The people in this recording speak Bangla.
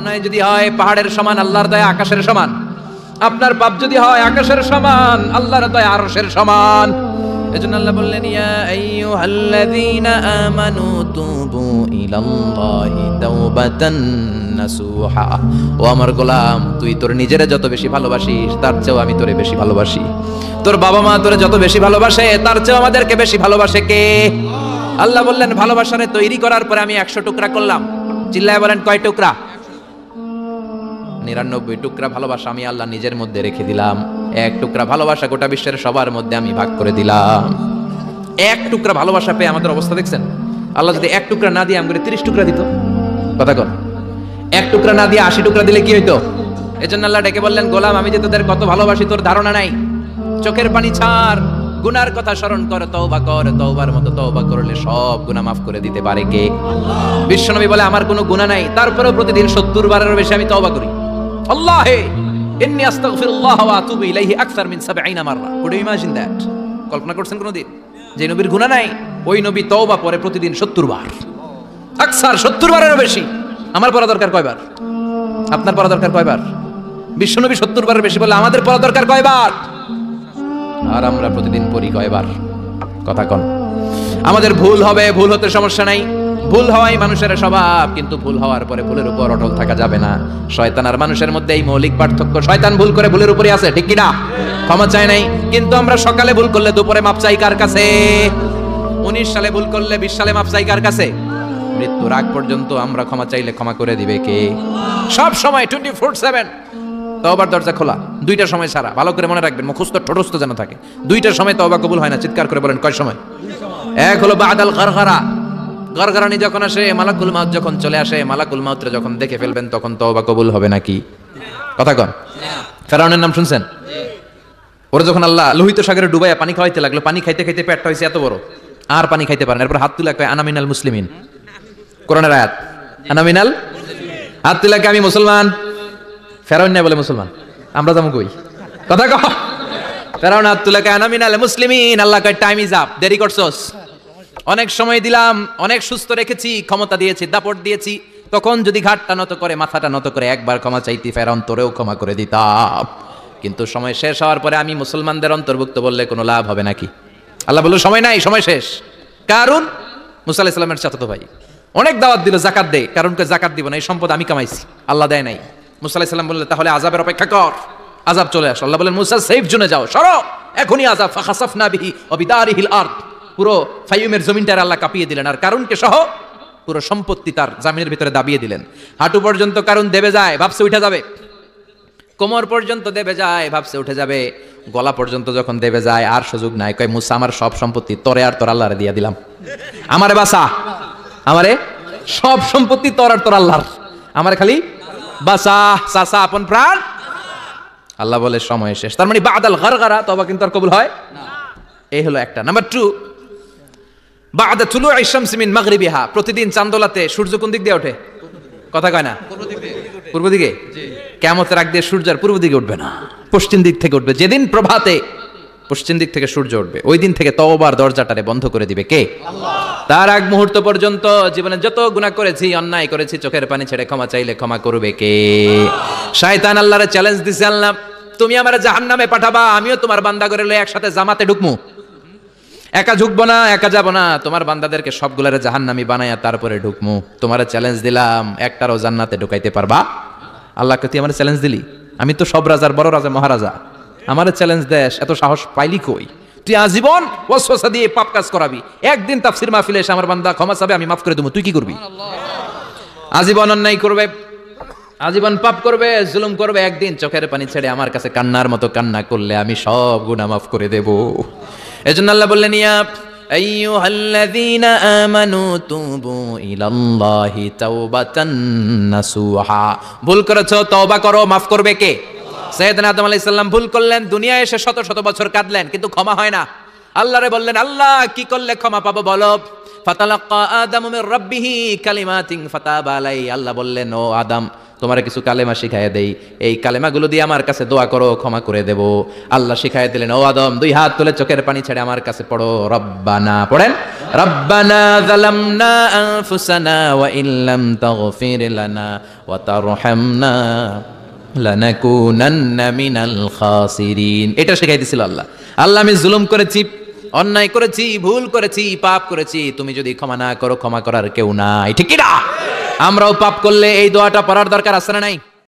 অন্যায় যদি হয় পাহাড়ের সমান, আল্লাহর দয়া আকাশের সমান। আপনার পাপ যদি হয় আকাশের সমান, আল্লাহর দয়া আরশের সমান। এজন্য আল্লাহ বললেন, ইয়া আইয়ুহাল্লাযীনা আমানু তুবু ইলাল্লাহি তাওবাতান নাসুহা। ও আমার গোলাম, তুই তোর নিজেরে যত বেশি ভালোবাসিস তার চেয়েও আমি তোরে বেশি ভালোবাসি। তোর বাবা মা তোরে যত বেশি ভালোবাসে তার চেয়েও আমাদেরকে বেশি ভালোবাসে কে? আল্লাহ বললেন, ভালোবাসারে তৈরি করার পরে আমি 100 টুকরা করলাম। চিল্লায় বলেন, কয় টুকরা? 99 টুকরা ভালোবাসা আমি আল্লাহ নিজের মধ্যে রেখে দিলাম। 1 টুকরা ভালোবাসা গোটা বিশ্বের সবার মধ্যে আমি ভাগ করে দিলাম। 1 টুকরা ভালোবাসা পেয়ে আমাদের অবস্থা দেখছেন? আল্লাহ যদি 1 টুকরা না দিয়ে আমাকে 30 টুকরা দিত, কথা কন, 1 টুকরা না দিয়ে 80 টুকরা দিলে কি হইতো? এজন্য আল্লাহ ডেকে বললেন, গোলাম আমি যে তোদের কত ভালোবাসি তোর ধারণা নাই। চোখের পানি ছাড়, গুনার কথা স্মরণ কর, তওবা কর। তওবার মতো তওবা করলে সব গুনাহ মাফ করে দিতে পারে কে? বিশ্বনবী বলে, আমার কোনো গুনাহ নাই, তারপরেও প্রতিদিন 70 বারেরও বেশি আমি তওবা করি। আল্লাহে ইন্নী আস্তাগফিরুল্লাহ ওয়া আতুবু ইলাইহি আকসার মিন 70 মাররা। Could you imagine that? কল্পনা করছেন কোনদিন যে নবীর গুনাহ নাই, ওই নবী তওবা করে প্রতিদিন 70 বার, আকসার 70 বারেরও বেশি। আমার পড়া দরকার কয়বার? আপনার পড়া দরকার কয়বার? বিশ্বনবী 70 বারের বেশি বলে আমাদের পড়া দরকার কয়বার? আর আমরা প্রতিদিন পড়ি কয়বার? কথা কন। আমাদের ভুল হবে, ভুল হতে সমস্যা নাই, ভুল হওয়াই মানুষের স্বভাব, কিন্তু ভুল হওয়ার পরে ভুলের উপর অটল থাকা যাবে না। শয়তান আর মানুষের মধ্যে এই মৌলিক পার্থক্য। শয়তান ভুল করে ভুলের উপরে আছে, ঠিক কি না? ক্ষমা চায় নাই, কিন্তু আমরা সকালে ভুল করলে দুপুরে মাপ চাই কার কাছে? 19 সালে ভুল করলে 20 সালে মাপ চাই কার কাছে? মৃত্যুর আগ পর্যন্ত আমরা ক্ষমা চাইলে ক্ষমা করে দিবে কে? সব সময় 24/7 তওবার দরজা খোলা, 2টার সময় ছাড়া। ভালো করে মনে রাখবেন, মুখস্থ ঠোঁটস্থ যেন থাকে। 2টার সময় তওবা কবুল হয় না, চিৎকার করে বলেন কয় সময়? এক হলো বাদাল গরগরা, গরগরানি যখন আসে, মালাকুল মাউত যখন চলে আসে, মালাকুল মাউতরে যখন দেখে ফেলবেন তখন তওবা কবুল হবে নাকি? কথা কন। ফেরাউনের নাম শুনছেন? ওরা যখন আল্লাহ লোহিত সাগরে ডুবাইয়া পানি খাওয়াইতে লাগলো, পানি খাইতে খাইতে পেটটা হয়েছে এত বড়, আর পানি খাইতে পারেন। এরপর হাত তুলে কয়, আনা মিনাল মুসলিমিন। কোরআনের আয়াত, আনা মিনাল, হাত তুলে কয়, আমি মুসলমান। ফেরাউন না বলে মুসলমান, আমরা যাবো কই? কথা কহ। ফেরাউন হাত তুলে কয়, আনা মিনাল মুসলিমিন। আল্লাহ কয়, টাইম ইজ আপ, দেরি করছস। অনেক সময় দিলাম, অনেক সুস্থ রেখেছি, ক্ষমতা দিয়েছি, দাপট দিয়েছি, তখন যদি ঘাটটা নত করে, মাথাটা নত করে একবার ক্ষমা চাইতি, ফেরাউন তোরেও ক্ষমা করে দিতাম। কিন্তু সময় শেষ হওয়ার পরে আমি মুসলমানদের অন্তর্ভুক্ত বললে কোনো লাভ হবে নাকি? আল্লাহ বলল, সময় নাই, সময় শেষ। কারণ মুসা আলাইহিস সালামের চাচাতো ভাই অনেক দাওয়াত দিল, জাকাত দে। কারণকে জাকাত দিব না, এই সম্পদ আমি কামাইছি, আল্লাহ দেয় নাই। মুসা আলাইহিস সালাম বললেন, তাহলে আযাবের অপেক্ষা কর, আযাব চলে আসে। আল্লাহ বলেন, মুসা সেফ জোনে যাও, সরো, এখনই আযাব। ফাখাসাফনা বিহি ওয়া বিদারিহিল আরদ। পুরো ফাইয়ুমের জমিনটার আল্লাহ কাঁপিয়ে দিলেন, আর কারণকে সহ পুরো সম্পত্তি তার জামিনের ভিতরে দাবিয়ে দিলেন। হাঁটু পর্যন্ত কারণ দেবে যায়, ভাবছে উঠে যাবে। কোমর পর্যন্ত দেবে যায়, ভাবছে উঠে যাবে। গলা পর্যন্ত যখন দেবে যায়, আর সুযোগ নাই। কয়, মুসা আমার সব সম্পত্তি তোরে আর তোর আল্লাহরে দিয়ে দিলাম। আমারে বাসা, আমারে সব সম্পত্তি তোর আর তোর আল্লাহর, আমারে খালি বাসা, চাচা আপন প্রাণ। আল্লাহ বলে, সময় শেষ। তার মানে বাদাল গরগরা, তওবা কিন্তু আর কবুল হয় না। এই হলো একটা। নাম্বার 2, বাদা তুলুই শামসি মিন মাগরিবিহা। প্রতিদিন চাঁদোলাতে সূর্য কোন দিক দিয়ে ওঠে? কথা কয় না? পূর্ব দিকে। কিয়ামতের আগ দিয়ে সূর্য আর পূর্ব দিকে উঠবে না, পশ্চিম দিক থেকে উঠবে। যেদিন প্রভাতে পশ্চিম দিক থেকে সূর্য উঠবে, ওই দিন থেকে তওবার দরজাটারে বন্ধ করে দিবে কে? আল্লাহ। তার আগ মুহূর্ত পর্যন্ত জীবনে যত গুনাহ করেছি, অন্যায় করেছি, চোখের পানি ছেড়ে ক্ষমা চাইলে ক্ষমা করবে কে? শয়তান আল্লাহরে চ্যালেঞ্জ দিছে, আল্লাহ তুমি আমারে জাহান্নামে পাঠাবা, আমিও তোমার বান্দা করে লয়ে একসাথে জামাতে ঢুকমু। একা ঢুকবো না, একা যাবো না, তোমার বান্দাদেরকে সবগুলারে জাহান্নামী বানায়া তারপরে ঢুকমু। তোমারে চ্যালেঞ্জ দিলাম, একটারও জান্নাতে ঢুকাইতে পারবা? আল্লাহকে তুই আমার চ্যালেঞ্জ দিলি? আমি তো সব রাজার বড় রাজা, মহারাজা, আমারে চ্যালেঞ্জ দেশ, এত সাহস পাইলি কই? তুই আজীবন ওয়াসওয়াসা দিয়ে পাপ কাজ করাবি, একদিন তাফসীর মাহফিলে এসে আমার বান্দা ক্ষমা চাবে, আমি মাফ করে দেবো, তুই কি করবি? আজীবন অন্যায় করবে, আজীবন পাপ করবে, জুলুম করবে, একদিন চোখের পানি ছেড়ে আমার কাছে কান্নার মতো কান্না করলে আমি সব গুনাহ মাফ করে দেব। এজন্য আল্লাহ বললেন, ইয়া আইয়ুহাল্লাযীনা আমানু তুবু ইলাল্লাহি তাওবাতান নাসুহা। ভুল করেছো, তওবা করো, মাফ করবে কে? সাইয়েদনা আদম আলাইহিস সালাম ভুল করলেন, দুনিয়ায় এসে শত শত বছর কাঁদলেন, কিন্তু ক্ষমা হয় না। আল্লাহরে বললেন, আল্লাহ কি করলে ক্ষমা পাবো বলো? ফাতালাক্কা আদামু মির রাব্বিহি কালিমাতিন ফাতাবা আলাইহি। আল্লাহ বললেন, ও আদম, তোমার কিছু কালেমা শিখাইয়া দেই, এই কালেমাগুলো দিয়ে আমার কাছে দোয়া করো, ক্ষমা করে দেব। আল্লাহ শিখাইয়া দিলেন, ও আদম, 2 হাত তুলে চোখের পানি ছেড়ে আমার কাছে পড়ো, রব্বানা, পড়েন, রব্বানা যালামনা আনফুসানা ওয়া ইল্লাম তাগফির লানা ওয়া তারহামনা লানাকুনান্না মিনাল খাসিরিন। এটা শেখাই দিয়েছিল আল্লাহ। আল্লাহ আমি জুলুম করেছি, অন্যায় করেছি, ভুল করেছি, পাপ করেছি, তুমি যদি ক্ষমা না করো ক্ষমা করার কেউ নাই, ঠিক কি না? আমরাও পাপ করলে এই দোয়াটা পড়ার দরকার আছে না নাই?